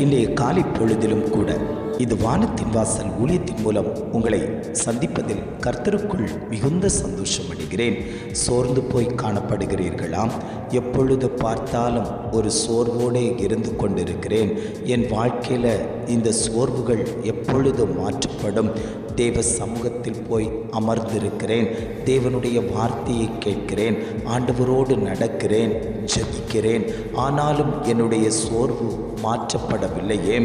இன்றைய காலை பொழுதிலும் கூட இது வானத்தின் வாசல் ஊழியத்தின் மூலம் உங்களை சந்திப்பதில் கர்த்தருக்குள் மிகுந்த சந்தோஷம் அடைகிறேன். சோர்ந்து போய் காணப்படுகிறீர்களாம்? எப்பொழுது பார்த்தாலும் ஒரு சோர்வோடே இருந்து கொண்டிருக்கிறேன். என் வாழ்க்கையில் இந்த சோர்வுகள் எப்பொழுது மாற்றப்படும்? தேவ சமூகத்தில் போய் அமர்ந்திருக்கிறேன். தேவனுடைய வார்த்தையை கேட்கிறேன். ஆண்டவரோடு நடக்கிறேன், ஜெபிக்கிறேன். ஆனாலும் என்னுடைய சோர்வு மாற்றப்படவில்லையே.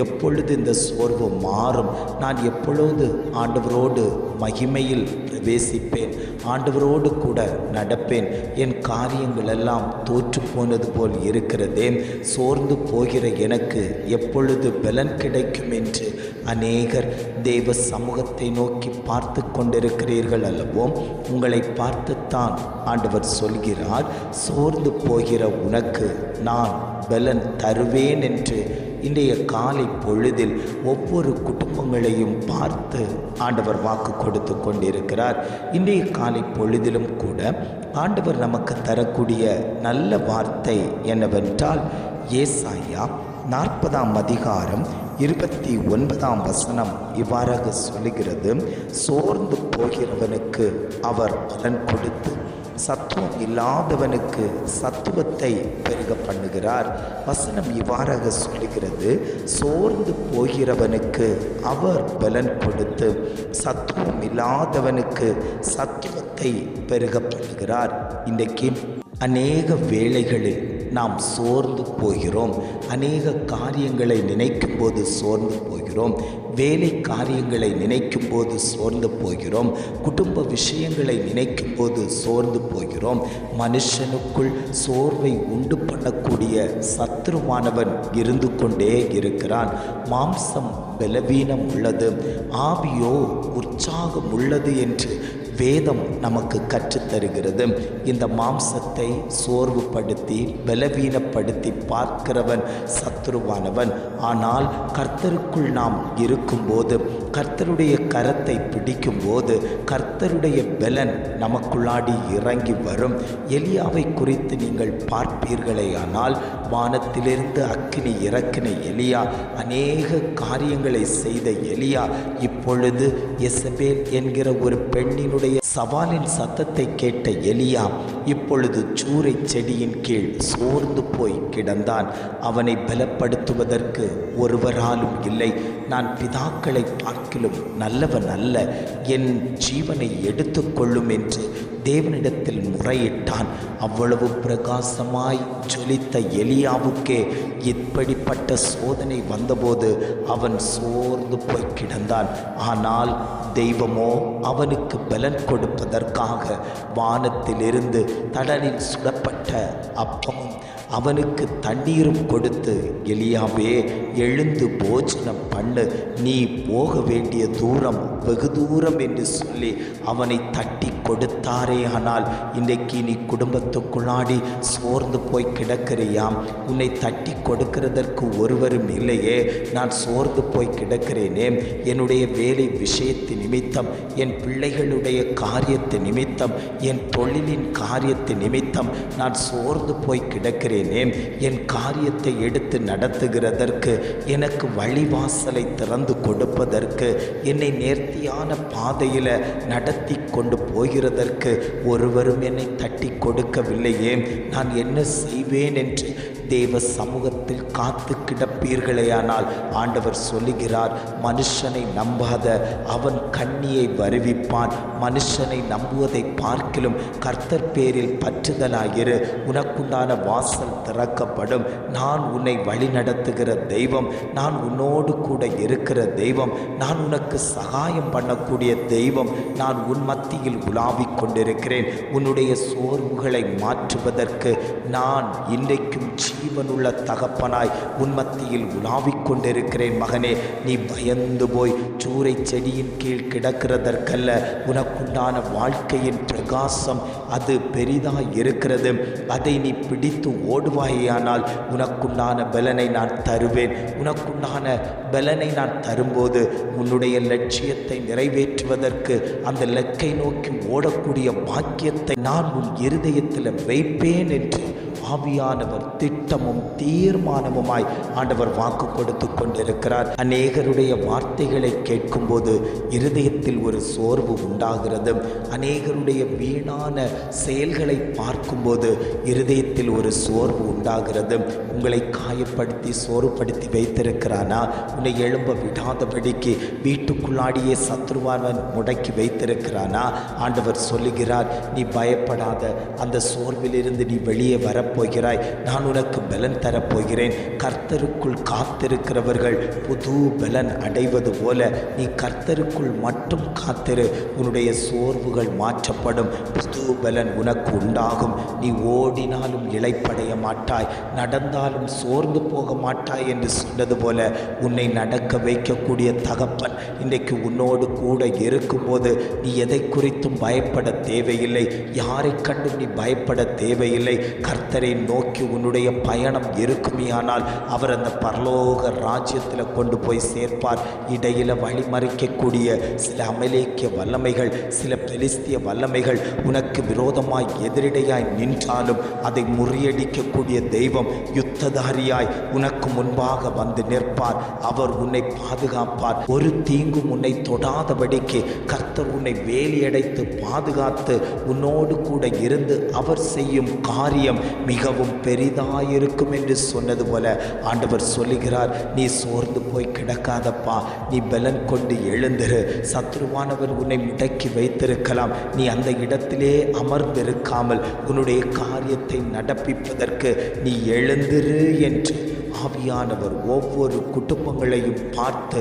எப்பொழுது இந்த சோர்வு மாறும்? நான் எப்பொழுது ஆண்டவரோடு மகிமையில் பிரவேசிப்பேன்? ஆண்டவரோடு கூட நடப்பேன்? என் காரியங்கள் எல்லாம் தோற்று போனது போல் இருக்கிறதே. சோர்ந்து போகிற எனக்கு எப்பொழுது பலன் கிடைக்கும் என்று அநேகர் தேவ சமூகத்தை நோக்கி பார்த்து கொண்டிருக்கிறீர்கள் அல்லவோ? உங்களை பார்த்துத்தான் ஆண்டவர் சொல்கிறார், சோர்ந்து போகிற உனக்கு நான் பலன் தருவேன் என்று. இன்றைய காலை பொழுதில் ஒவ்வொரு குடும்பங்களையும் பார்த்து ஆண்டவர் வாக்கு கொடுத்து கொண்டிருக்கிறார். இன்றைய காலை பொழுதிலும் கூட ஆண்டவர் நமக்கு தரக்கூடிய நல்ல வார்த்தை என்னவென்றால், ஏசாயா 40ஆம் அதிகாரம் 29ஆம் வசனம் இவ்வாறாக சொல்லுகிறது, சோர்ந்து போகிறவனுக்கு அவர் பலன் கொடுத்து சத்துவம் இல்லாதவனுக்கு சத்துவத்தை பெருக பண்ணுகிறார். வசனம் இவ்வாறாக சொல்லுகிறது, சோர்ந்து போகிறவனுக்கு அவர் பலன் கொடுத்து சத்துவம் இல்லாதவனுக்கு சத்துவத்தை பெருக பண்ணுகிறார். இன்றைக்கு அநேக வேளைகளில் நாம் சோர்ந்து போகிறோம். அநேக காரியங்களை நினைக்கும் போது சோர்ந்து போகிறோம். வேலை காரியங்களை நினைக்கும் போது சோர்ந்து போகிறோம். குடும்ப விஷயங்களை நினைக்கும் போது சோர்ந்து போகிறோம். மனுஷனுக்குள் சோர்வை உண்டு பண்ணக்கூடிய சத்துருவானவன் இருந்து கொண்டே இருக்கிறான். மாம்சம் பலவீனம் உள்ளது, ஆவியோ உற்சாகம் உள்ளது என்று வேதம் நமக்கு கற்றுத்தருகிறது. இந்த மாம்சத்தை சோர்வுபடுத்தி பலவீனப்படுத்தி பார்க்கிறவன் சத்துருவானவன். ஆனால் கர்த்தருக்குள் நாம் இருக்கும்போது, கர்த்தருடைய கரத்தை பிடிக்கும்போது கர்த்தருடைய பலன் நமக்குள்ளாடி இறங்கி வரும். எலியாவை குறித்து நீங்கள் பார்ப்பீர்களே ஆனால், வானத்திலிருந்து அக்கினி இறக்கின எலியா, அநேக காரியங்களை செய்த எலியா, இப்பொழுது எசபேல் என்கிற ஒரு பெண்ணினுடைய சவாலின் சத்தத்தை கேட்ட எலியா இப்பொழுது சூறை செடியின் கீழ் சோர்ந்து போய் கிடந்தான். அவனை பலப்படுத்துவதற்கு ஒருவராலும் இல்லை. நான் பிதாக்களை பார்க்கிலும் நல்லவன் அல்ல, என் ஜீவனை எடுத்துக்கொள்ளும் என்று தேவனிடத்தில் முறையிட்டான். அவ்வளவு பிரகாசமாய் ஜொலித்த எலியாவுக்கே இப்படிப்பட்ட சோதனை வந்தபோது அவன் சோர்ந்து போய் கிடந்தான். ஆனால் தெய்வமோ அவனுக்கு பலன் கொடுப்பதற்காக வானத்திலிருந்து தடலில் சுடப்பட்ட அப்பமும் அவனுக்கு தண்ணீரும் கொடுத்து, எலியாவே எழுந்து போஜனம் பண்ணு, நீ போக வேண்டிய தூரம் வெகு தூரம் என்று சொல்லி அவனை தட்டி கொடுத்தாரே. ஆனால் இன்றைக்கு நீ குடும்பத்துக்குள்ளாடி சோர்ந்து போய் கிடக்கிறியாம். உன்னை தட்டி கொடுக்கிறதற்கு ஒருவரும் இல்லையே. நான் சோர்ந்து போய் கிடக்கிறேனே, என்னுடைய வேலை விஷயத்தின் நிமித்தம், என் பிள்ளைகளுடைய காரியத்து நிமித்தம், என் தொழிலின் காரியத்து நிமித்தம் நான் சோர்ந்து போய் கிடக்கிறேனே. என் காரியத்தை எடுத்து நடத்துகிறதற்கு, எனக்கு வழிவாசலை திறந்து கொடுப்பதற்கு, என்னை நேர்த்தியான பாதையில் நடத்தி கொண்டு போகிறதற்கு ஒருவரும் என்னை தட்டி கொடுக்கவில்லையே. நான் என்ன செய்வேன் என்று தேவ சமூகத்தில் காத்து கிடப்பீர்களேயானால் ஆண்டவர் சொல்லுகிறார், மனுஷனை நம்பாத, அவன் கண்ணியை வருவிப்பான். மனுஷனை நம்புவதை பார்க்கிலும் கர்த்தர் பேரில் பற்றுதலாயிரு, உனக்குண்டான வாசல் திறக்கப்படும். நான் உன்னை வழி நடத்துகிற தெய்வம், நான் உன்னோடு கூட இருக்கிற தெய்வம், நான் உனக்கு சகாயம் பண்ணக்கூடிய தெய்வம், நான் உன் மத்தியில் உலாவிக் கொண்டிருக்கிறேன். உன்னுடைய சோர்வுகளை மாற்றுவதற்கு நான் இன்றைக்கும் ஜீவனுள்ள தகப்பனாய் உன் மத்தியில் உலாவிக் கொண்டிருக்கிறேன். மகனே, நீ பயந்து போய் சூறை செடியின் கீழ் கிடக்கிறதற்கல்ல. உனக்குண்டான வாழ்க்கையின் பிரகாசம் அது பெரிதாய் இருக்கிறது. அதை நீ பிடித்து ஓடுவாயானால் உனக்குண்டான பலனை நான் தருவேன். உனக்குண்டான பலனை நான் தரும்போது உன்னுடைய லட்சியத்தை நிறைவேற்றுவதற்கு, அந்த லக்கை நோக்கி ஓடக்கூடிய பாக்கியத்தை நான் உன் இருதயத்தில் வைப்பேன் என்று ஆவியானவர் திட்டமும் தீர்மானம் சமூகமுமாய் ஆண்டவர் வாக்கு கொடுத்து கொண்டிருக்கிறார். அநேகருடைய வார்த்தைகளை கேட்கும்போது இருதயத்தில் ஒரு சோர்வு உண்டாகிறது. அநேகருடைய வீணான செயல்களை பார்க்கும்போது இருதயத்தில் ஒரு சோர்வு உண்டாகிறது. உங்களை காயப்படுத்தி சோர்வுபடுத்தி வைத்திருக்கிறானா? உன்னை எழும்ப விடாதபடிக்கு வீட்டுக்குள்ளாடியே சத்ருவானவன் முடக்கி வைத்திருக்கிறானா? ஆண்டவர் சொல்லுகிறார், நீ பயப்படாத, அந்த சோர்விலிருந்து நீ வெளியே வரப்போகிறாய். நான் உனக்கு பலன் தரப்போகிறேன். கர்த்தருக்குள் காத்திருக்கிறவர்கள் புது பலன் அடைவது போல நீ கர்த்தருக்குள் மட்டும் காத்திரு. உன்னுடைய சோர்வுகள் மாற்றப்படும். புது பலன் உனக்கு உண்டாகும். நீ ஓடினாலும் இளைப்படைய மாட்டாய், நடந்தாலும் சோர்ந்து போக மாட்டாய் என்று சொன்னது போல உன்னை நடக்க வைக்கக்கூடிய தகப்பன் இன்றைக்கு உன்னோடு கூட இருக்கும்போது நீ எதை குறித்தும் பயப்பட தேவையில்லை. யாரை கண்டும் நீ பயப்பட தேவையில்லை. கர்த்தரை நோக்கி உன்னுடைய பயணம் இருக்குமேயானால் அவர் அந்த பரலோக ராஜ்யத்தில் கொண்டு போய் சேர்ப்பார். இடையில வழிமறிக்கக்கூடிய சில அமலேக்கிய வல்லமைகள், சில பெலிஸ்திய வல்லமைகள் உனக்கு விரோதமாய் எதிரிடையாய் நின்றாலும் அதை முறியடிக்கக்கூடிய தெய்வம் யுத்ததாரியாய் உனக்கு முன்பாக வந்து நிற்பார். அவர் உன்னை பாதுகாப்பார். ஒரு தீங்கும் உன்னை தொடாதபடிக்கு கர்த்தர் உன்னை வேலியடைத்து பாதுகாத்து உன்னோடு கூட இருந்து அவர் செய்யும் காரியம் மிகவும் பெரிதாயிருக்கும் என்று சொன்னது போல ஆண்டவர் சொல்லுகிறார், நீ சோர்ந்து போய் கிடக்காதப்பா, நீ பலன் கொண்டு எழுந்திரு. சத்ருவானவர் உன்னை முடக்கி வைத்திருக்கலாம். நீ அந்த இடத்திலே அமர்ந்திருக்காமல் உன்னுடைய காரியத்தை நடப்பிப்பதற்கு நீ எழுந்திரு என்று ஆவியானவர் ஒவ்வொரு குடும்பங்களையும் பார்த்து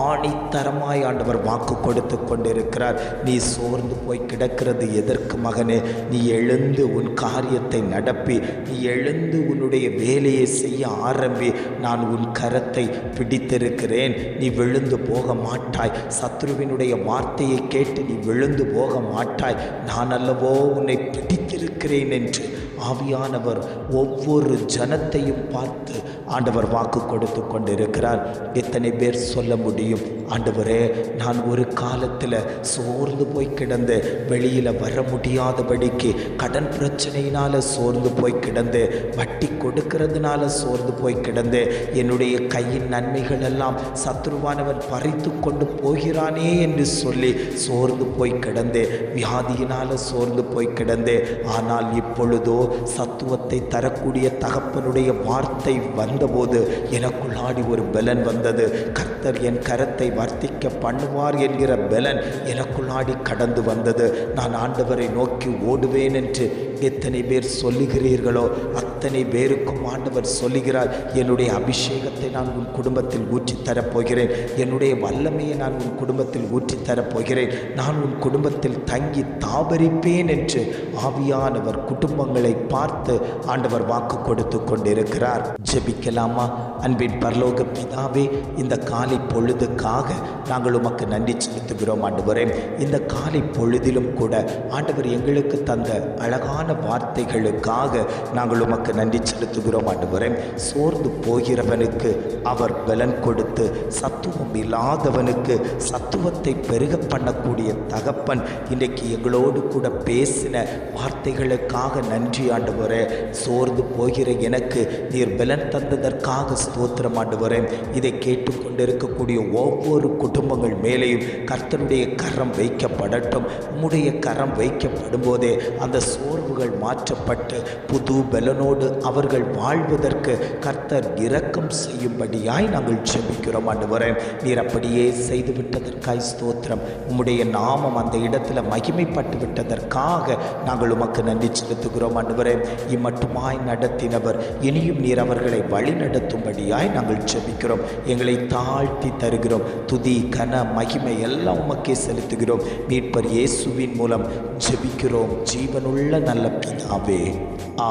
ஆணித்தரமாய் ஆண்டவர் வாக்கு கொடுத்து கொண்டிருக்கிறார். நீ சோர்ந்து போய் கிடக்கிறது எதற்கு மகனே? நீ எழுந்து உன் காரியத்தை நடப்பி, நீ எழுந்து உன்னுடைய வேலையை செய்ய ஆரம்பி. நான் உன் கரத்தை பிடித்திருக்கிறேன். நீ விழுந்து போக மாட்டாய். சத்ருவினுடைய வார்த்தையை கேட்டு நீ விழுந்து போக மாட்டாய். நான் அல்லவோ உன்னை பிடித்திருக்கிறேன் என்று ஆவியானவர் ஒவ்வொரு ஜனத்தையும் பார்த்து ஆண்டவர் வாக்கு கொடுத்து கொண்டிருக்கிறார். எத்தனை பேர் சொல்ல முடியும், ஆண்டவரே நான் ஒரு காலத்தில் சோர்ந்து போய் கிடந்து வெளியில் வர முடியாதபடிக்கு கடன் பிரச்சனையினால் சோர்ந்து போய் கிடந்து, வட்டி கொடுக்கிறதுனால சோர்ந்து போய் கிடந்து, என்னுடைய கையின் நன்மைகள் எல்லாம் சத்ருவானவன் பறித்து கொண்டு போகிறானே என்று சொல்லி சோர்ந்து போய் கிடந்து, வியாதியினால் சோர்ந்து போய் கிடந்து. ஆனால் இப்பொழுதோ சத்துவத்தை தரக்கூடிய தகப்பனுடைய வார்த்தை வந்தபோது எனக்குள்ளாடி ஒரு பலன் வந்தது. கர்த்தர் என் கரத்தை வர்த்திக்க பண்ணுவார் என்கிற பலன் எனக்குள்ளாடி கடந்து வந்தது. நான் ஆண்டவரை நோக்கி ஓடுவேன் என்று எத்தனை பேர் சொல்லுகிறீர்களோ அத்தனை பேருக்கும் ஆண்டவர் சொல்லுகிறார், என்னுடைய அபிஷேகத்தை நான் உன் குடும்பத்தில் ஊற்றித்தரப்போகிறேன். என்னுடைய வல்லமையை நான் உன் குடும்பத்தில் ஊற்றித்தரப்போகிறேன். நான் உன் குடும்பத்தில் தங்கி தாபரிப்பேன் என்று ஆவியானவர் குடும்பங்களை பார்த்து ஆண்டவர் வாக்கு கொடுத்து கொண்டிருக்கிறார். ஜெபிக்கலாமா? அன்பின் பரலோக பிதாவே, இந்த காலை பொழுதுக்காக நாங்கள் உமக்கு நன்றி செலுத்துகிறோம். ஆண்டவரே, இந்த காலை பொழுதிலும் கூட ஆண்டவர் எங்களுக்கு தந்த அழகான வார்த்தைகளுக்காக நாங்கள் உமக்கு நன்றி செலுத்துகிறோம். ஆண்டவரே, சோர்ந்து போகிறவனுக்கு அவர் பலன் கொடுத்து சத்துவம் இல்லாதவனுக்கு சத்துவத்தை பெருக பண்ணக்கூடிய தகப்பன் இன்றைக்கு எங்களோடு கூட பேசின வார்த்தைகளுக்காக நன்றி ஆண்டவரே. சோர்ந்து போகிற எனக்கு நீர் பலன் தந்ததற்காக ஸ்தோத்திரம் ஆண்டவரே. இதை கேட்டுக்கொண்டிருக்கக்கூடிய ஒவ்வொரு குடும்பங்கள் மேலேயும் கர்த்தருடைய கரம் வைக்கப்படட்டும். உம்முடைய கரம் வைக்கப்படும் போதே அந்த சோர்வுகள் மாற்றப்பட்டு புது பலனோடு அவர்கள் வாழ்வதற்கு கர்த்தர் இரக்கம் செய்யும்படியாய் நாங்கள் ஜெபிக்கிறோம் ஆண்டவரே. நீர் அப்படியே செய்து விட்டதற்காய் ஸ்தோத்திரம். உம்முடைய நாமம் அந்த இடத்துல மகிமைப்பட்டு விட்டதற்காக நாங்கள் உமக்கு நன்றி செலுத்துகிறோம் ஆண்டவரே. இம்மட்டுமாய் நடத்தினவர் இனியும் நீர் அவர்களை வழி நடத்தும்படியாய் நாங்கள் ஜெபிக்கிறோம். எங்களை தாழ்த்தி தருகிறோம். துதி கன மகிமை எல்லாம் உமக்கே செலுத்துகிறோம். மீட்பர் இயேசுவின் மூலம் ஜெபிக்கிறோம் ஜீவனுள்ள நல்ல பிதாவே.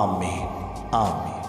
ஆமென், ஆமென்.